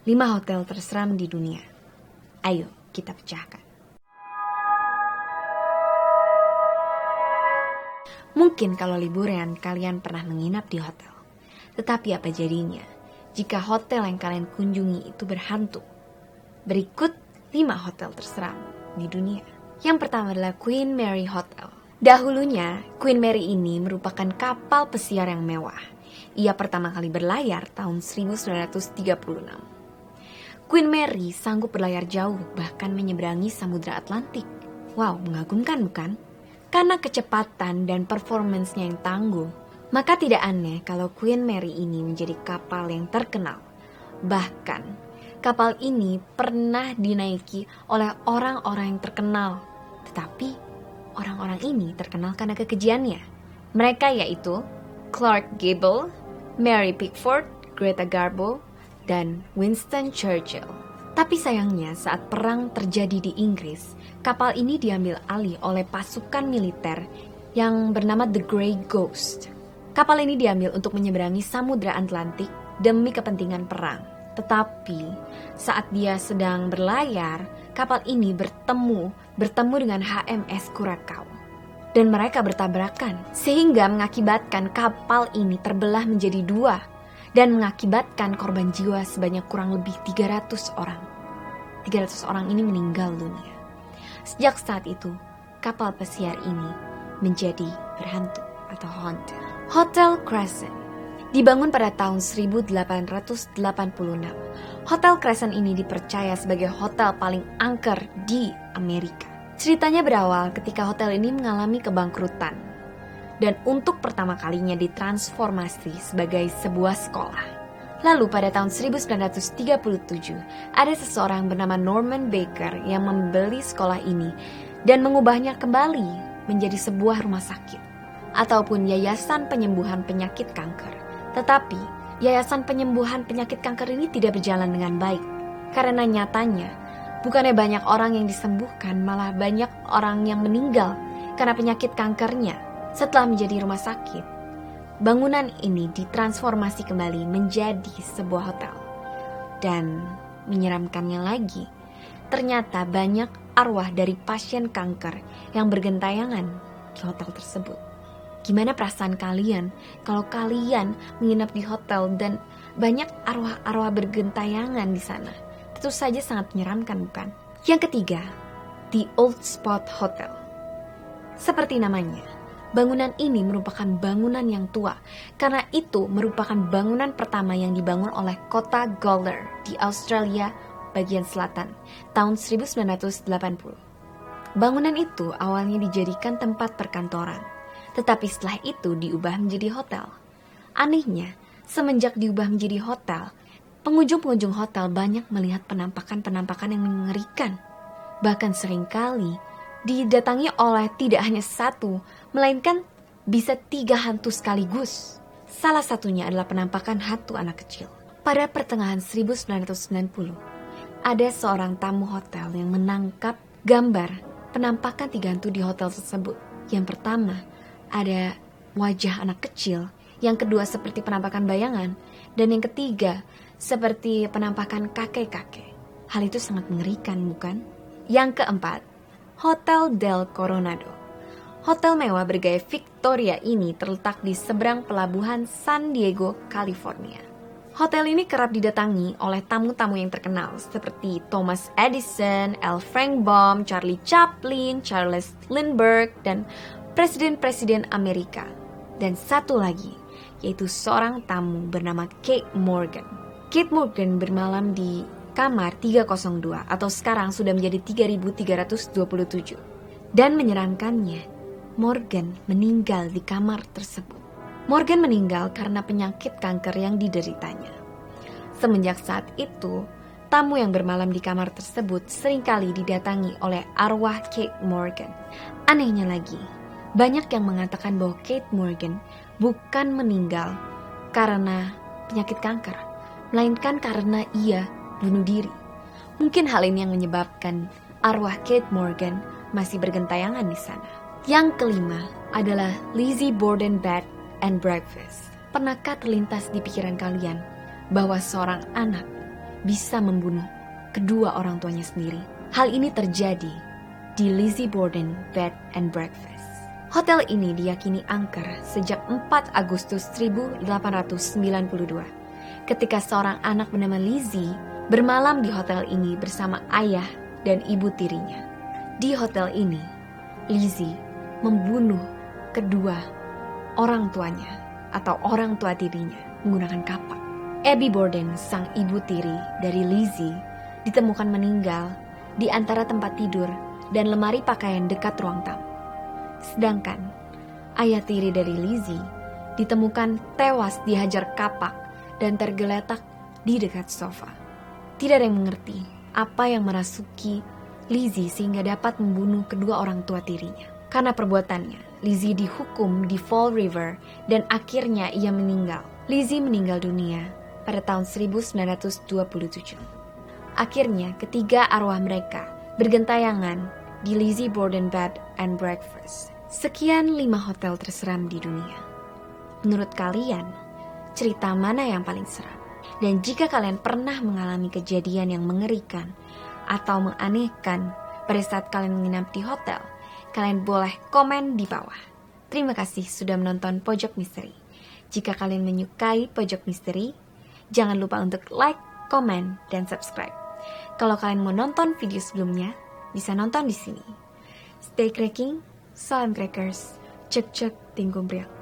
5 hotel terseram di dunia. Ayo kita pecahkan. Mungkin kalau liburan kalian pernah menginap di hotel. Tetapi apa jadinya jika hotel yang kalian kunjungi itu berhantu? Berikut 5 hotel terseram di dunia. Yang pertama adalah Queen Mary Hotel. Dahulunya, Queen Mary ini merupakan kapal pesiar yang mewah. Ia pertama kali berlayar tahun 1936. Queen Mary sanggup berlayar jauh, bahkan menyeberangi Samudra Atlantik. Wow, mengagumkan bukan? Karena kecepatan dan performansnya yang tangguh, maka tidak aneh kalau Queen Mary ini menjadi kapal yang terkenal. Bahkan, kapal ini pernah dinaiki oleh orang-orang yang terkenal. Tetapi, orang-orang ini terkenal karena kekejiannya. Mereka yaitu Clark Gable, Mary Pickford, Greta Garbo, dan Winston Churchill. Tapi sayangnya saat perang terjadi di Inggris, kapal ini diambil alih oleh pasukan militer yang bernama The Grey Ghost. Kapal ini diambil untuk menyeberangi Samudra Atlantik demi kepentingan perang. Tetapi saat dia sedang berlayar, kapal ini bertemu dengan HMS Curaçao. Dan mereka bertabrakan sehingga mengakibatkan kapal ini terbelah menjadi 2. Dan mengakibatkan korban jiwa sebanyak kurang lebih 300 orang. 300 orang ini meninggal dunia. Sejak saat itu, kapal pesiar ini menjadi berhantu atau haunted. Hotel Crescent dibangun pada tahun 1886. Hotel Crescent ini dipercaya sebagai hotel paling angker di Amerika. Ceritanya berawal ketika hotel ini mengalami kebangkrutan. Dan untuk pertama kalinya ditransformasi sebagai sebuah sekolah. Lalu pada tahun 1937, ada seseorang bernama Norman Baker yang membeli sekolah ini dan mengubahnya kembali menjadi sebuah rumah sakit ataupun yayasan penyembuhan penyakit kanker. Tetapi, yayasan penyembuhan penyakit kanker ini tidak berjalan dengan baik. Karena nyatanya, bukannya banyak orang yang disembuhkan, malah banyak orang yang meninggal karena penyakit kankernya. Setelah menjadi rumah sakit, bangunan ini ditransformasi kembali menjadi sebuah hotel. Dan menyeramkannya lagi, ternyata banyak arwah dari pasien kanker yang bergentayangan di hotel tersebut. Gimana perasaan kalian kalau kalian menginap di hotel dan banyak arwah-arwah bergentayangan di sana? Tentu saja sangat menyeramkan, bukan? Yang ketiga, The Old Spot Hotel. Seperti namanya, bangunan ini merupakan bangunan yang tua, karena itu merupakan bangunan pertama yang dibangun oleh kota Gawler di Australia bagian selatan tahun 1980. Bangunan itu awalnya dijadikan tempat perkantoran, tetapi setelah itu diubah menjadi hotel. Anehnya, semenjak diubah menjadi hotel, pengunjung-pengunjung hotel banyak melihat penampakan-penampakan yang mengerikan. Bahkan seringkali didatangi oleh tidak hanya satu, melainkan bisa 3 hantu sekaligus. Salah satunya adalah penampakan hantu anak kecil. Pada pertengahan 1990, ada seorang tamu hotel yang menangkap gambar penampakan 3 hantu di hotel tersebut. Yang pertama, ada wajah anak kecil. Yang kedua seperti penampakan bayangan. Dan yang ketiga, seperti penampakan kakek-kakek. Hal itu sangat mengerikan, bukan? Yang keempat, Hotel del Coronado. Hotel mewah bergaya Victoria ini terletak di seberang pelabuhan San Diego, California. Hotel ini kerap didatangi oleh tamu-tamu yang terkenal seperti Thomas Edison, L. Frank Baum, Charlie Chaplin, Charles Lindbergh, dan presiden-presiden Amerika. Dan satu lagi, yaitu seorang tamu bernama Kate Morgan. Kate Morgan bermalam di kamar 302 atau sekarang sudah menjadi 3327. Dan menyeramkannya, Morgan meninggal di kamar tersebut. Morgan meninggal karena penyakit kanker yang dideritanya. Semenjak saat itu, tamu yang bermalam di kamar tersebut seringkali didatangi oleh arwah Kate Morgan. Anehnya lagi, banyak yang mengatakan bahwa Kate Morgan bukan meninggal karena penyakit kanker, melainkan karena ia bunuh diri. Mungkin hal ini yang menyebabkan arwah Kate Morgan masih bergentayangan di sana. Yang kelima adalah Lizzie Borden Bed and Breakfast. Pernahkah terlintas di pikiran kalian bahwa seorang anak bisa membunuh kedua orang tuanya sendiri. Hal ini terjadi di Lizzie Borden Bed and Breakfast. Hotel ini diyakini angker sejak 4 Agustus 1892 ketika seorang anak bernama Lizzie bermalam di hotel ini bersama ayah dan ibu tirinya. Di hotel ini, Lizzie membunuh kedua orang tuanya atau orang tua tirinya menggunakan kapak. Abby Borden, sang ibu tiri dari Lizzie, ditemukan meninggal di antara tempat tidur dan lemari pakaian dekat ruang tamu. Sedangkan ayah tiri dari Lizzie ditemukan tewas dihajar kapak dan tergeletak di dekat sofa. Tidak ada yang mengerti apa yang merasuki Lizzie sehingga dapat membunuh kedua orang tua tirinya. Karena perbuatannya, Lizzie dihukum di Fall River dan akhirnya ia meninggal. Lizzie meninggal dunia pada tahun 1927. Akhirnya ketiga arwah mereka bergentayangan di Lizzie Borden Bed and Breakfast. Sekian 5 hotel terseram di dunia. Menurut kalian, cerita mana yang paling seram? Dan jika kalian pernah mengalami kejadian yang mengerikan atau menganehkan pada saat kalian menginap di hotel, kalian boleh komen di bawah. Terima kasih sudah menonton Pojok Misteri. Jika kalian menyukai Pojok Misteri, jangan lupa untuk like, komen, dan subscribe. Kalau kalian mau nonton video sebelumnya, bisa nonton di sini. Stay cracking, salam crackers, cek cek tinggung priok.